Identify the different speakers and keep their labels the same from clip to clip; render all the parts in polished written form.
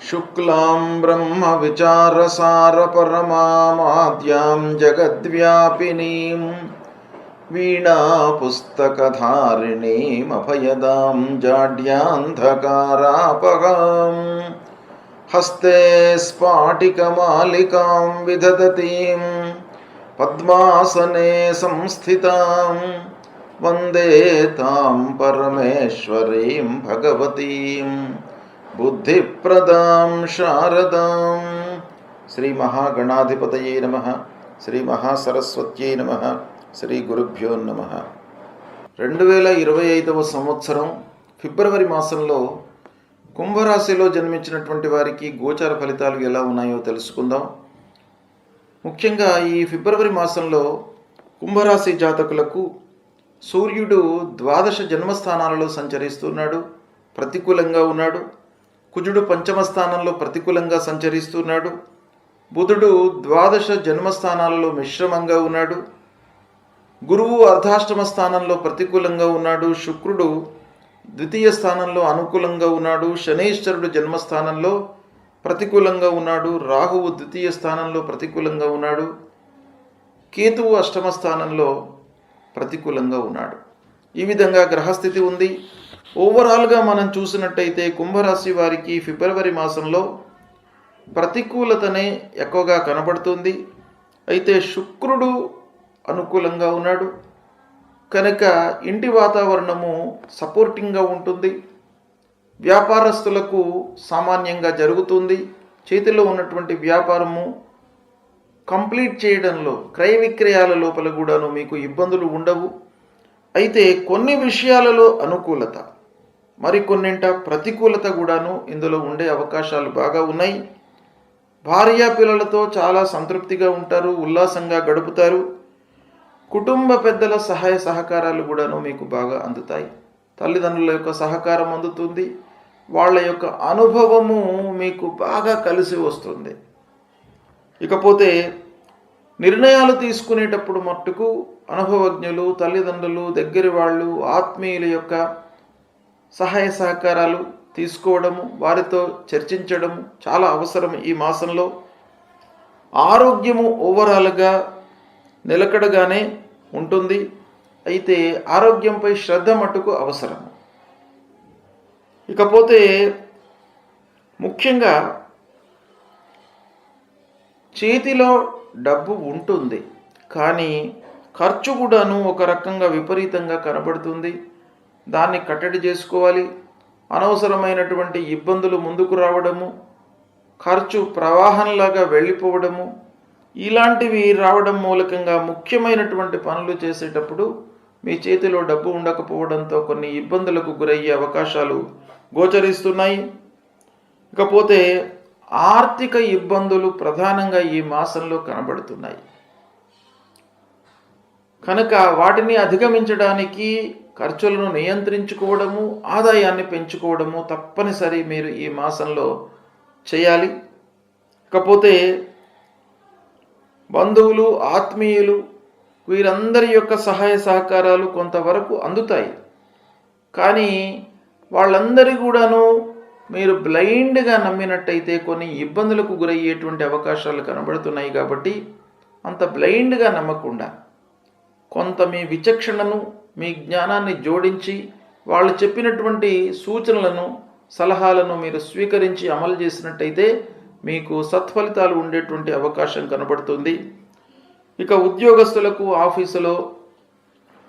Speaker 1: शुक्लां ब्रह्मविचारसारपरमामाद्यां जगद्व्यापिनीं वीणापुस्तकधारिणीमभयदां जाड्यान्धकारापहां हस्ते स्फाटिकमालिकां विदधतीं पद्मासने संस्थितां वन्दे तां परमेश्वरीं भगवतीं बुद्धिप्रदां शारदां। श्री महागणाधिपतये नमः। श्री महासरस्वत्यै नमः। శ్రీ గురుభ్యో నమః. 2025వ సంవత్సరం ఫిబ్రవరి మాసంలో కుంభరాశిలో జన్మించినటువంటి వారికి గోచార ఫలితాలు ఎలా ఉన్నాయో తెలుసుకుందాం. ముఖ్యంగా ఈ ఫిబ్రవరి మాసంలో కుంభరాశి జాతకులకు సూర్యుడు ద్వాదశ జన్మస్థానాలలో సంచరిస్తున్నాడు, ప్రతికూలంగా ఉన్నాడు. కుజుడు పంచమ స్థానంలో ప్రతికూలంగా సంచరిస్తున్నాడు. బుధుడు ద్వాదశ జన్మస్థానాలలో మిశ్రమంగా ఉన్నాడు. గురువు అర్ధాష్టమ స్థానంలో ప్రతికూలంగా ఉన్నాడు. శుక్రుడు ద్వితీయ స్థానంలో అనుకూలంగా ఉన్నాడు. శనైశ్వరుడు జన్మస్థానంలో ప్రతికూలంగా ఉన్నాడు. రాహువు ద్వితీయ స్థానంలో ప్రతికూలంగా ఉన్నాడు. కేతువు అష్టమ స్థానంలో ప్రతికూలంగా ఉన్నాడు. ఈ విధంగా గ్రహస్థితి ఉంది. ఓవరాల్గా మనం చూసినట్టయితే కుంభరాశి వారికి ఫిబ్రవరి మాసంలో ప్రతికూలతనే ఎక్కువగా కనబడుతుంది. అయితే శుక్రుడు అనుకూలంగా ఉన్నాడు కనుక ఇంటి వాతావరణము సపోర్టింగ్గా ఉంటుంది. వ్యాపారస్తులకు సామాన్యంగా జరుగుతుంది. చేతిలో ఉన్నటువంటి వ్యాపారము కంప్లీట్ చేయడంలో, క్రయ విక్రయాల లోపల కూడాను మీకు ఇబ్బందులు ఉండవు. అయితే కొన్ని విషయాలలో అనుకూలత, మరికొన్నింట ప్రతికూలత కూడాను ఇందులో ఉండే అవకాశాలు బాగా ఉన్నాయి. భార్యా పిల్లలతో చాలా సంతృప్తిగా ఉంటారు, ఉల్లాసంగా గడుపుతారు. కుటుంబ పెద్దల సహాయ సహకారాలు కూడాను మీకు బాగా అందుతాయి. తల్లిదండ్రుల యొక్క సహకారం అందుతుంది. వాళ్ళ యొక్క అనుభవము మీకు బాగా కలిసి వస్తుంది. ఇకపోతే నిర్ణయాలు తీసుకునేటప్పుడు మట్టుకు అనుభవజ్ఞులు, తల్లిదండ్రులు, దగ్గరి వాళ్ళు, ఆత్మీయుల యొక్క సహాయ సహకారాలు తీసుకోవడము, వారితో చర్చించడము చాలా అవసరం ఈ మాసంలో. ఆరోగ్యము ఓవరాల్గా నిలకడగానే ఉంటుంది. అయితే ఆరోగ్యంపై శ్రద్ధ మట్టుకు అవసరం. ఇకపోతే ముఖ్యంగా చేతిలో డబ్బు ఉంటుంది కానీ ఖర్చు కూడాను ఒక రకంగా విపరీతంగా కనబడుతుంది. దాన్ని కట్టడి చేసుకోవాలి. అనవసరమైనటువంటి ఇబ్బందులు ముందుకు రావడము, ఖర్చు ప్రవాహంలాగా వెళ్ళిపోవడము, ఇలాంటివి రావడం మూలకంగా ముఖ్యమైనటువంటి పనులు చేసేటప్పుడు మీ చేతిలో డబ్బు ఉండకపోవడంతో కొన్ని ఇబ్బందులకు గురయ్యే అవకాశాలు గోచరిస్తున్నాయి. ఇకపోతే ఆర్థిక ఇబ్బందులు ప్రధానంగా ఈ మాసంలో కనబడుతున్నాయి కనుక వాటిని అధిగమించడానికి ఖర్చులను నియంత్రించుకోవడము, ఆదాయాన్ని పెంచుకోవడము తప్పనిసరి మీరు ఈ మాసంలో చేయాలి. ఇకపోతే బంధువులు, ఆత్మీయులు వీరందరి యొక్క సహాయ సహకారాలు కొంతవరకు అందుతాయి. కానీ వాళ్ళందరి కూడాను మీరు బ్లైండ్గా నమ్మినట్టయితే కొన్ని ఇబ్బందులకు గురయ్యేటువంటి అవకాశాలు కనబడుతున్నాయి. కాబట్టి అంత బ్లైండ్గా నమ్మకుండా కొంత మీ విచక్షణను, మీ జ్ఞానాన్ని జోడించి వాళ్ళు చెప్పినటువంటి సూచనలను, సలహాలను మీరు స్వీకరించి అమలు చేసినట్టయితే మీకు సత్ఫలితాలు ఉండేటువంటి అవకాశం కనబడుతుంది. ఇక ఉద్యోగస్తులకు ఆఫీసులో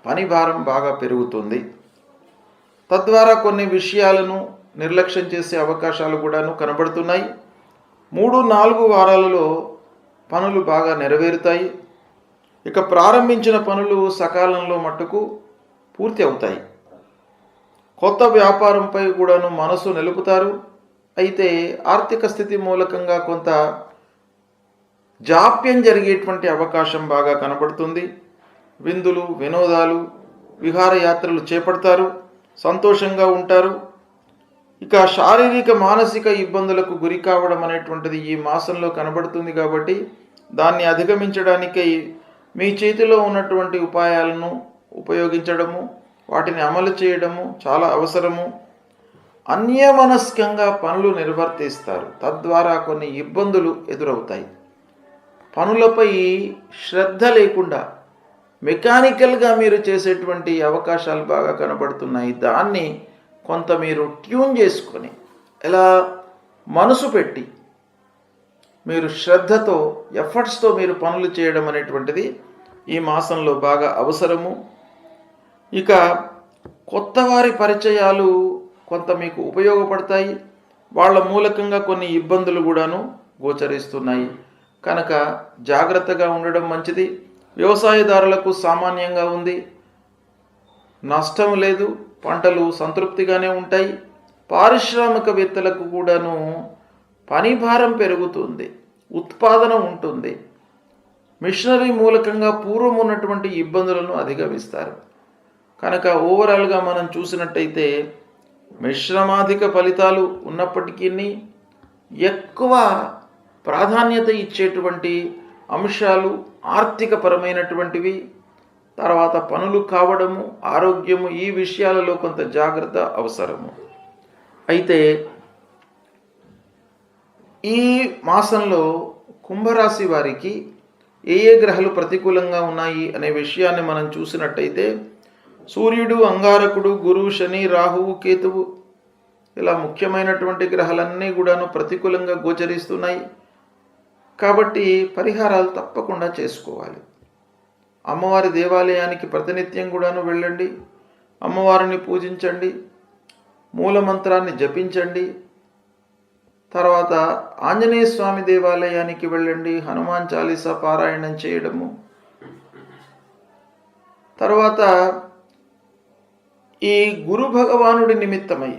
Speaker 1: పని భారం బాగా పెరుగుతుంది. తద్వారా కొన్ని విషయాలను నిర్లక్ష్యం చేసే అవకాశాలు కూడాను కనబడుతున్నాయి. 3-4 వారాలలో పనులు బాగా నెరవేరుతాయి. ఇక ప్రారంభించిన పనులు సకాలంలో మట్టుకు పూర్తి అవుతాయి. కొత్త వ్యాపారంపై కూడాను మనసు నిలుపుతారు. అయితే ఆర్థిక స్థితి మూలకంగా కొంత జాప్యం జరిగేటువంటి అవకాశం బాగా కనబడుతుంది. విందులు, వినోదాలు, విహారయాత్రలు చేపడతారు, సంతోషంగా ఉంటారు. ఇక శారీరక, మానసిక ఇబ్బందులకు గురి కావడం అనేటువంటిది ఈ మాసంలో కనబడుతుంది. కాబట్టి దాన్ని అధిగమించడానికై మీ చేతిలో ఉన్నటువంటి ఉపాయాలను ఉపయోగించడము, వాటిని అమలు చేయడము చాలా అవసరము. అన్యమనస్కంగా పనులు నిర్వర్తిస్తారు. తద్వారా కొన్ని ఇబ్బందులు ఎదురవుతాయి. పనులపై శ్రద్ధ లేకుండా మెకానికల్గా మీరు చేసేటువంటి అవకాశాలు బాగా కనబడుతున్నాయి. దాన్ని కొంత మీరు ట్యూన్ చేసుకొని ఎలా మనసు పెట్టి మీరు శ్రద్ధతో ఎఫర్ట్స్తో మీరు పనులు చేయడం అనేటువంటిది ఈ మాసంలో బాగా అవసరము. ఇక కొత్త వారి పరిచయాలు కొంత మీకు ఉపయోగపడతాయి. వాళ్ళ మూలకంగా కొన్ని ఇబ్బందులు కూడాను గోచరిస్తున్నాయి కనుక జాగ్రత్తగా ఉండడం మంచిది. వ్యవసాయదారులకు సామాన్యంగా ఉంది, నష్టం లేదు, పంటలు సంతృప్తిగానే ఉంటాయి. పారిశ్రామికవేత్తలకు కూడాను పని భారం పెరుగుతుంది, ఉత్పాదన ఉంటుంది. మిషనరీ మూలకంగా పూర్వం ఉన్నటువంటి ఇబ్బందులను అధిగమిస్తారు కనుక ఓవరాల్గా మనం చూసినట్టయితే మిశ్రమాధిక ఫలితాలు ఉన్నప్పటికీ ఎక్కువ ప్రాధాన్యత ఇచ్చేటువంటి అంశాలు ఆర్థిక పరమైనటువంటివి, తర్వాత పనులు కావడము, ఆరోగ్యము, ఈ విషయాలలో కొంత జాగ్రత్త అవసరము. అయితే ఈ మాసంలో కుంభరాశి వారికి ఏ గ్రహాలు ప్రతికూలంగా ఉన్నాయి అనే విషయాన్ని మనం చూసినట్టయితే సూర్యుడు, అంగారకుడు, గురువు, శని, రాహువు, కేతువు ఇలా ముఖ్యమైనటువంటి గ్రహాలన్నీ కూడాను ప్రతికూలంగా గోచరిస్తున్నాయి. కాబట్టి పరిహారాలు తప్పకుండా చేసుకోవాలి. అమ్మవారి దేవాలయానికి ప్రతినిత్యం కూడాను వెళ్ళండి, అమ్మవారిని పూజించండి, మూలమంత్రాన్ని జపించండి. తర్వాత ఆంజనేయ స్వామి దేవాలయానికి వెళ్ళండి, హనుమాన్ చాలీసా పారాయణం చేయడము. తర్వాత ఈ గురు భగవానుడి నిమిత్తమై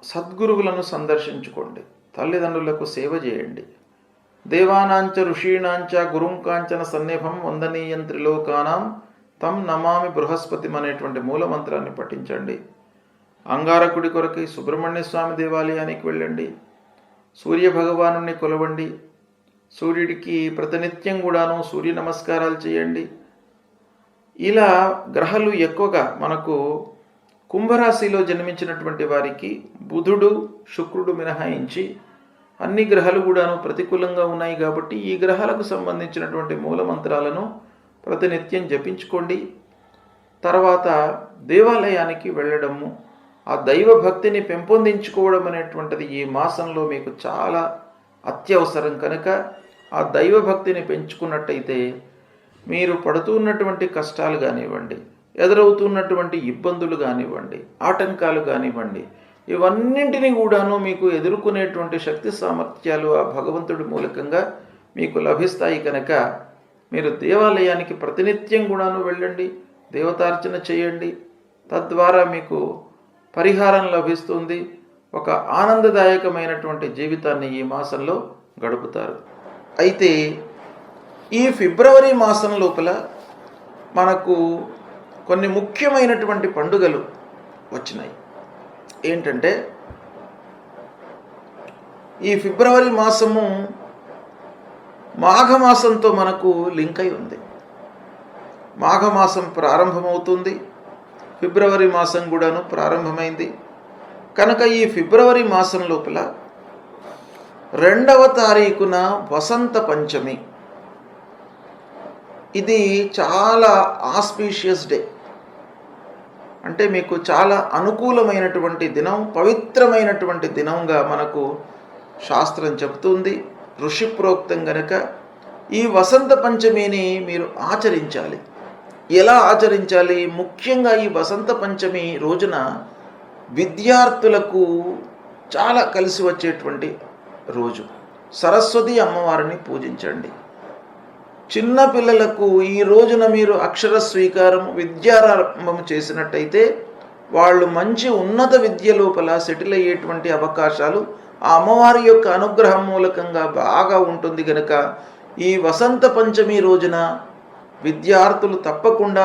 Speaker 1: సద్గురువులను సందర్శించుకోండి, తల్లిదండ్రులకు సేవ చేయండి. దేవానాంచ ఋషీణాంచ గురుంకాంచన సన్నిభం వందనీయం త్రిలోకానాం తం నమామి బృహస్పతి అనేటువంటి మూలమంత్రాన్ని పఠించండి. అంగారకుడి కొరకై సుబ్రహ్మణ్య స్వామి దేవాలయానికి వెళ్ళండి, సూర్య భగవానుని కొలవండి, సూర్యుడికి ప్రతినిత్యం కూడాను సూర్య నమస్కారాలు చేయండి. ఇలా గ్రహాలు ఎక్కువగా మనకు కుంభరాశిలో జన్మించినటువంటి వారికి బుధుడు, శుక్రుడు మినహాయించి అన్ని గ్రహాలు కూడాను ప్రతికూలంగా ఉన్నాయి కాబట్టి ఈ గ్రహాలకు సంబంధించినటువంటి మూలమంత్రాలను ప్రతినిత్యం జపించుకోండి. తర్వాత దేవాలయానికి వెళ్ళడము, ఆ దైవ భక్తిని పెంపొందించుకోవడం అనేటువంటిది ఈ మాసంలో మీకు చాలా అత్యవసరం కనుక ఆ దైవ భక్తిని పెంచుకున్నట్టయితే మీరు పడుతున్నటువంటి కష్టాలు కానివ్వండి, ఎదురవుతున్నటువంటి ఇబ్బందులు కానివ్వండి, ఆటంకాలు కానివ్వండి, ఇవన్నింటినీ కూడాను మీకు ఎదుర్కొనేటువంటి శక్తి సామర్థ్యాలు ఆ భగవంతుడి మూలకంగా మీకు లభిస్తాయి కనుక మీరు దేవాలయానికి ప్రతినిత్యం కూడాను వెళ్ళండి, దేవతార్చన చేయండి. తద్వారా మీకు పరిహారం లభిస్తుంది. ఒక ఆనందదాయకమైనటువంటి జీవితాన్ని ఈ మాసంలో గడుపుతారు. అయితే ఈ ఫిబ్రవరి మాసం లోపల మనకు కొన్ని ముఖ్యమైనటువంటి పండుగలు వచ్చినాయి. ఏంటంటే ఈ ఫిబ్రవరి మాసము మాఘమాసంతో మనకు లింక్ అయి ఉంది. మాఘమాసం ప్రారంభమవుతుంది, ఫిబ్రవరి మాసం కూడాను ప్రారంభమైంది కనుక ఈ ఫిబ్రవరి మాసం లోపల 2వ తారీఖున వసంత పంచమి. ఇది చాలా ఆస్పీషియస్ డే, అంటే మీకు చాలా అనుకూలమైనటువంటి దినం, పవిత్రమైనటువంటి దినంగా మనకు శాస్త్రం చెబుతుంది, ఋషిప్రోక్తం గనక ఈ వసంత పంచమిని మీరు ఆచరించాలి. ఎలా ఆచరించాలి? ముఖ్యంగా ఈ వసంత పంచమి రోజున విద్యార్థులకు చాలా కలిసి వచ్చేటువంటి రోజు. సరస్వతి అమ్మవారిని పూజించండి. చిన్న పిల్లలకు ఈ రోజున మీరు అక్షర స్వీకారం, విద్యారంభం చేసినట్టయితే వాళ్ళు మంచి ఉన్నత విద్య లోపల సెటిల్ అయ్యేటువంటి అవకాశాలు ఆ అమ్మవారి యొక్క అనుగ్రహం మూలకంగా బాగా ఉంటుంది కనుక ఈ వసంత పంచమి రోజున విద్యార్థులు తప్పకుండా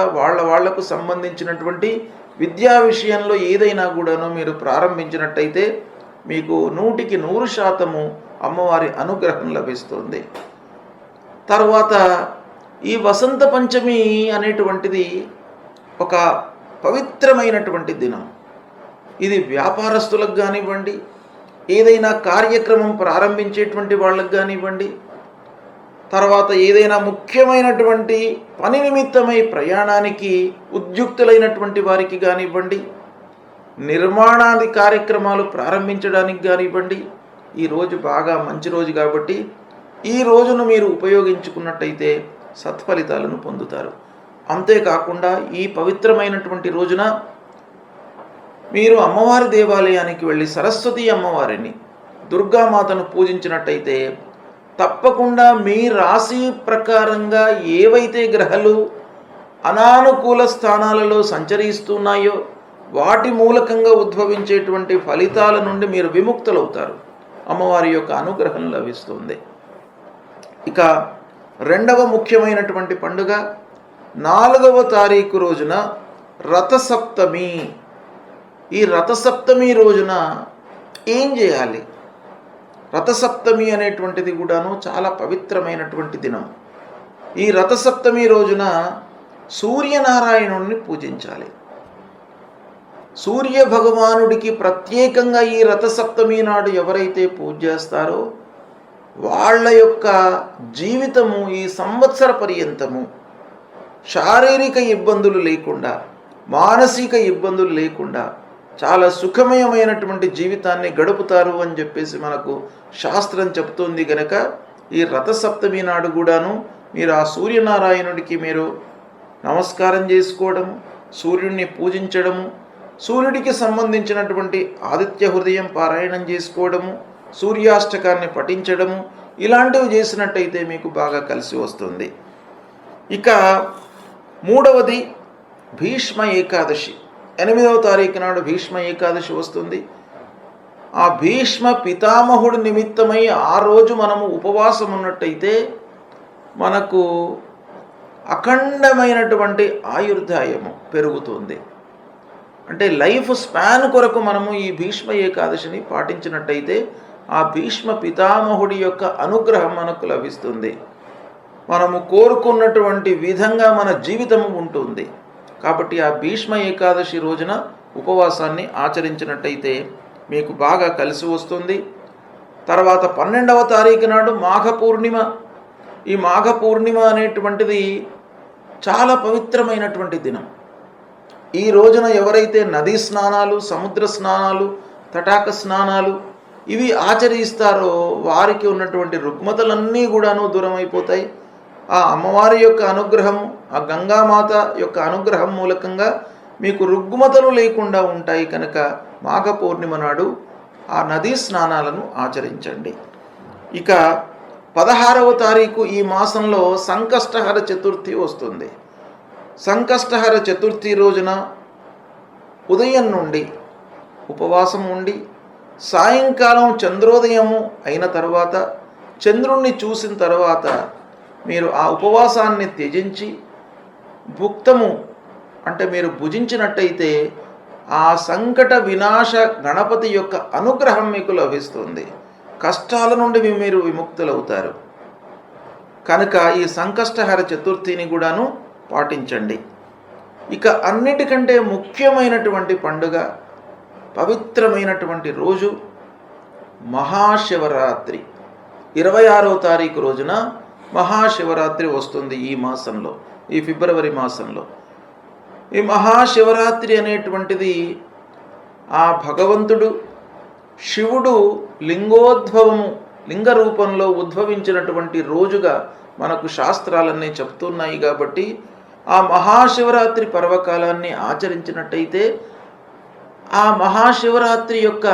Speaker 1: వాళ్లకు సంబంధించినటువంటి విద్యా విషయంలో ఏదైనా కూడాను మీరు ప్రారంభించినట్టయితే మీకు 100% అమ్మవారి అనుగ్రహం లభిస్తుంది. తర్వాత ఈ వసంత పంచమి అనేటువంటిది ఒక పవిత్రమైనటువంటి దినం. ఇది వ్యాపారస్తులకు కానివ్వండి, ఏదైనా కార్యక్రమం ప్రారంభించేటువంటి వాళ్ళకు కానివ్వండి, తర్వాత ఏదైనా ముఖ్యమైనటువంటి పని నిమిత్తమై ప్రయాణానికి ఉద్యుక్తులైనటువంటి వారికి కానివ్వండి, నిర్మాణాది కార్యక్రమాలు ప్రారంభించడానికి కానివ్వండి, ఈరోజు బాగా మంచి రోజు కాబట్టి ఈ రోజును మీరు ఉపయోగించుకున్నట్టయితే సత్ఫలితాలను పొందుతారు. అంతేకాకుండా ఈ పవిత్రమైనటువంటి రోజున మీరు అమ్మవారి దేవాలయానికి వెళ్ళి సరస్వతి అమ్మవారిని, దుర్గామాతను పూజించినట్టయితే తప్పకుండా మీ రాశి ప్రకారంగా ఏవైతే గ్రహాలు అనానుకూల స్థానాలలో సంచరిస్తున్నాయో వాటి మూలకంగా ఉద్భవించేటువంటి ఫలితాల నుండి మీరు విముక్తులవుతారు. అమ్మవారి యొక్క అనుగ్రహం లభిస్తుంది. ఇక రెండవ ముఖ్యమైనటువంటి పండుగ 4వ తారీఖు రోజున రథసప్తమి. ఈ రథసప్తమి రోజున ఏం చేయాలి? రథసప్తమి అనేటువంటిది కూడాను చాలా పవిత్రమైనటువంటి దినం. ఈ రథసప్తమి రోజున సూర్యనారాయణుడిని పూజించాలి. సూర్య భగవానుడికి ప్రత్యేకంగా ఈ రథసప్తమి నాడు ఎవరైతే పూజ చేస్తారో వాళ్ళ యొక్క జీవితము ఈ సంవత్సర పర్యంతము శారీరక ఇబ్బందులు లేకుండా, మానసిక ఇబ్బందులు లేకుండా చాలా సుఖమయమైనటువంటి జీవితాన్ని గడుపుతారు అని చెప్పేసి మనకు శాస్త్రం చెప్తుంది. కనుక ఈ రథసప్తమి నాడు కూడాను మీరు ఆ సూర్యనారాయణుడికి మీరు నమస్కారం చేసుకోవడము, సూర్యుడిని పూజించడము, సూర్యుడికి సంబంధించినటువంటి ఆదిత్య హృదయం పారాయణం చేసుకోవడము, సూర్యాష్టకాన్ని పఠించడము, ఇలాంటివి చేసినట్టయితే మీకు బాగా కలిసి వస్తుంది. ఇక మూడవది భీష్మ ఏకాదశి. 8వ తారీఖు నాడు భీష్మ ఏకాదశి వస్తుంది. ఆ భీష్మ పితామహుడి నిమిత్తమై ఆ రోజు మనము ఉపవాసం ఉన్నట్టయితే మనకు అఖండమైనటువంటి ఆయుర్దాయము పెరుగుతుంది. అంటే లైఫ్ స్పాన్ కొరకు మనము ఈ భీష్మ ఏకాదశిని పాటించినట్టయితే ఆ భీష్మ పితామహుడి యొక్క అనుగ్రహం మనకు లభిస్తుంది. మనము కోరుకున్నటువంటి విధంగా మన జీవితం ఉంటుంది. కాబట్టి ఆ భీష్మ ఏకాదశి రోజున ఉపవాసాన్ని ఆచరించినట్టయితే మీకు బాగా కలిసి వస్తుంది. తర్వాత 12వ తారీఖు నాడు మాఘ పూర్ణిమ. ఈ మాఘ పూర్ణిమ అనేటువంటిది చాలా పవిత్రమైనటువంటి దినం. ఈ రోజున ఎవరైతే నదీ స్నానాలు, సముద్ర స్నానాలు, తటాక స్నానాలు ఇవి ఆచరిస్తారో వారికి ఉన్నటువంటి రుగ్మతలన్నీ కూడాను దూరం అయిపోతాయి. ఆ అమ్మవారి యొక్క అనుగ్రహము, ఆ గంగామాత యొక్క అనుగ్రహం మూలకంగా మీకు రుగ్మతలు లేకుండా ఉంటాయి. కనుక మాఘ పూర్ణిమ నాడు ఆ నదీ స్నానాలను ఆచరించండి. ఇక 16వ తారీఖు ఈ మాసంలో సంకష్టహర చతుర్థి వస్తుంది. సంకష్టహర చతుర్థి రోజున ఉదయం నుండి ఉపవాసం ఉండి సాయంకాలం చంద్రోదయము అయిన తర్వాత చంద్రుణ్ణి చూసిన తర్వాత మీరు ఆ ఉపవాసాన్ని త్యజించి భుక్తము అంటే మీరు భుజించినట్టయితే ఆ సంకట వినాశ గణపతి యొక్క అనుగ్రహం మీకు లభిస్తుంది. కష్టాల నుండి మీరు విముక్తులవుతారు. కనుక ఈ సంకష్టహర చతుర్థిని కూడాను పాటించండి. ఇక అన్నిటికంటే ముఖ్యమైనటువంటి పండుగ, పవిత్రమైనటువంటి రోజు మహాశివరాత్రి. 26వ తారీఖు రోజున మహాశివరాత్రి వస్తుంది. ఈ మాసంలో, ఈ ఫిబ్రవరి మాసంలో ఈ మహాశివరాత్రి అనేటువంటిది ఆ భగవంతుడు శివుడు లింగ రూపంలో ఉద్భవించినటువంటి రోజుగా మనకు శాస్త్రాలన్నీ చెప్తున్నాయి. కాబట్టి ఆ మహాశివరాత్రి పర్వకాలాన్ని ఆచరించినట్టయితే ఆ మహాశివరాత్రి యొక్క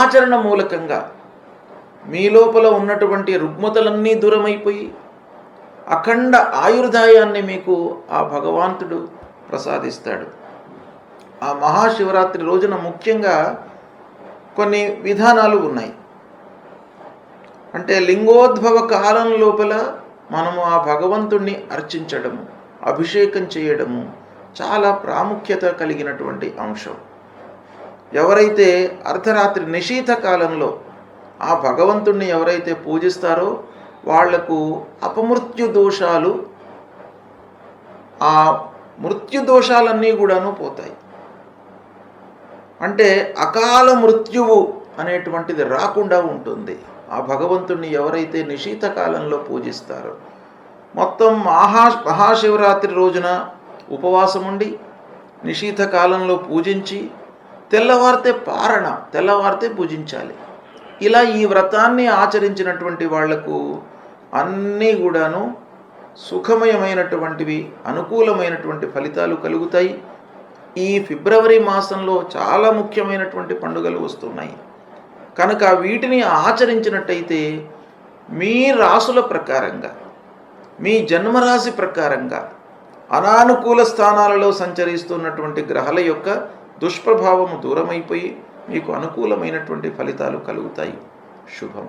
Speaker 1: ఆచరణ మూలకంగా మీ లోపల ఉన్నటువంటి రుగ్మతలన్నీ దూరమైపోయి అఖండ ఆయుర్దాయాన్ని మీకు ఆ భగవంతుడు ప్రసాదిస్తాడు. ఆ మహాశివరాత్రి రోజున ముఖ్యంగా కొన్ని విధానాలు ఉన్నాయి. అంటే లింగోద్భవ కాలం లోపల మనము ఆ భగవంతుణ్ణి అర్చించడము, అభిషేకం చేయడము చాలా ప్రాముఖ్యత కలిగినటువంటి అంశం. ఎవరైతే అర్ధరాత్రి నిశీత కాలంలో ఆ భగవంతుణ్ణి ఎవరైతే పూజిస్తారో వాళ్లకు అపమృత్యు దోషాలు, ఆ మృత్యు దోషాలన్నీ కూడాను పోతాయి. అంటే అకాల మృత్యువు అనేటువంటిది రాకుండా ఉంటుంది. ఆ భగవంతుణ్ణి ఎవరైతే నిశీత కాలంలో పూజిస్తారో, మొత్తం మహాశివరాత్రి రోజున ఉపవాసం ఉండి నిశీత కాలంలో పూజించి తెల్లవారితే పూజించాలి. ఇలా ఈ వ్రతాన్ని ఆచరించినటువంటి వాళ్లకు అన్నీ కూడాను సుఖమయమైనటువంటివి, అనుకూలమైనటువంటి ఫలితాలు కలుగుతాయి. ఈ ఫిబ్రవరి మాసంలో చాలా ముఖ్యమైనటువంటి పండుగలు వస్తున్నాయి కనుక వీటిని ఆచరించినట్టయితే మీ రాసుల ప్రకారంగా, మీ జన్మరాశి ప్రకారంగా అనానుకూల స్థానాలలో సంచరిస్తున్నటువంటి గ్రహాల యొక్క దుష్ప్రభావము దూరమైపోయి మీకు అనుకూలమైనటువంటి ఫలితాలు కలుగుతాయి. శుభం.